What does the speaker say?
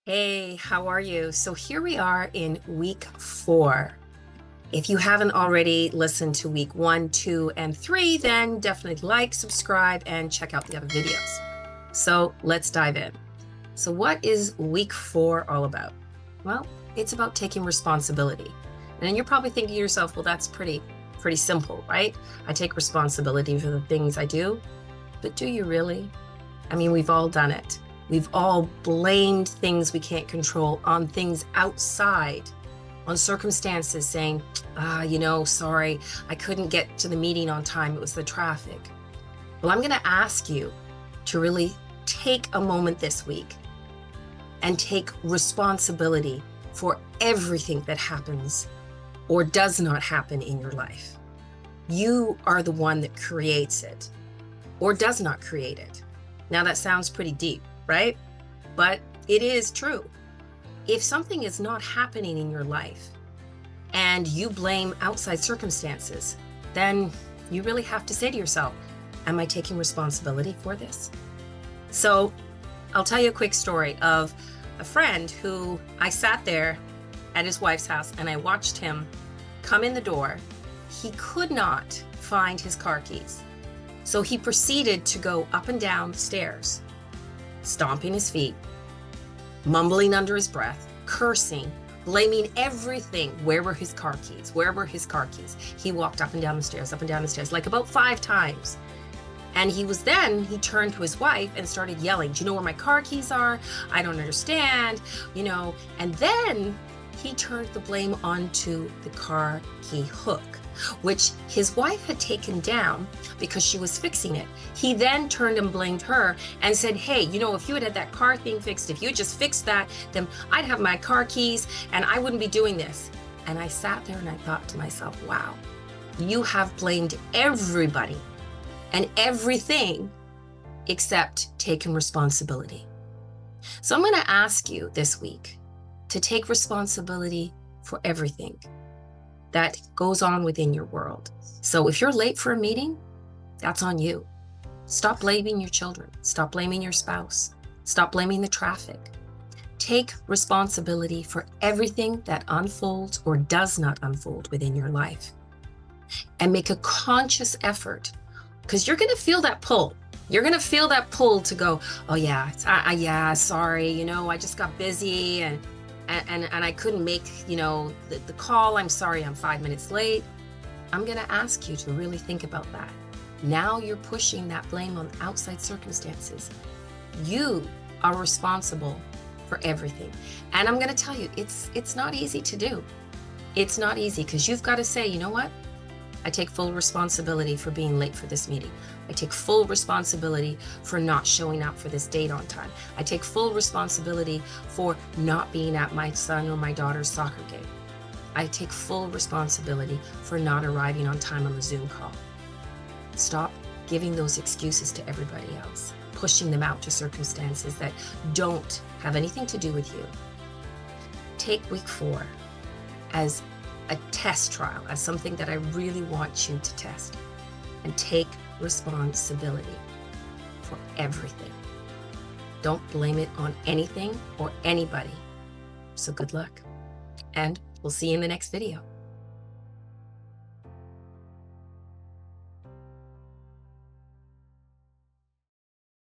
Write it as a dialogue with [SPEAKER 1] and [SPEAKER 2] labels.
[SPEAKER 1] Hey, how are you? So here we are in week 4. If you haven't already listened to week 1, 2, and 3, then definitely like, subscribe, and check out the other videos. So let's dive in. So what is week 4 all about? Well, it's about taking responsibility. And then you're probably thinking to yourself, well, that's pretty simple, right? I take responsibility for the things I do, but do you really? I mean, we've all done it. We've all blamed things we can't control on things outside, on circumstances saying, sorry, I couldn't get to the meeting on time. It was the traffic. Well, I'm going to ask you to really take a moment this week and take responsibility for everything that happens or does not happen in your life. You are the one that creates it or does not create it. Now that sounds pretty deep, right? But it is true. If something is not happening in your life and you blame outside circumstances, then you really have to say to yourself, am I taking responsibility for this? So I'll tell you a quick story of a friend who I sat there at his wife's house and I watched him come in the door. He could not find his car keys. So he proceeded to go up and down the stairs, stomping his feet, mumbling under his breath, cursing, blaming everything. Where were his car keys? Where were his car keys? He walked up and down the stairs, like about 5 times. And he turned to his wife and started yelling, do you know where my car keys are? I don't understand, and then he turned the blame onto the car key hook, which his wife had taken down because she was fixing it. He then turned and blamed her and said, hey, if you had that car thing fixed, if you had just fixed that, then I'd have my car keys and I wouldn't be doing this. And I sat there and I thought to myself, wow, you have blamed everybody and everything except taking responsibility. So I'm going to ask you this week to take responsibility for everything that goes on within your world. So if you're late for a meeting, that's on you. Stop blaming your children. Stop blaming your spouse. Stop blaming the traffic. Take responsibility for everything that unfolds or does not unfold within your life. And make a conscious effort, because you're going to feel that pull. You're going to feel that pull to go, oh yeah, sorry, I just got busy and I couldn't make, the call. I'm sorry, I'm 5 minutes late. I'm going to ask you to really think about that. Now you're pushing that blame on outside circumstances. You are responsible for everything. And I'm going to tell you, it's not easy to do. It's not easy because you've got to say, you know what? I take full responsibility for being late for this meeting. I take full responsibility for not showing up for this date on time. I take full responsibility for not being at my son or my daughter's soccer game. I take full responsibility for not arriving on time on the Zoom call. Stop giving those excuses to everybody else, pushing them out to circumstances that don't have anything to do with you. Take week 4 as a test trial, as something that I really want you to test, and take responsibility for everything. Don't blame it on anything or anybody. So good luck, and we'll see you in the next video.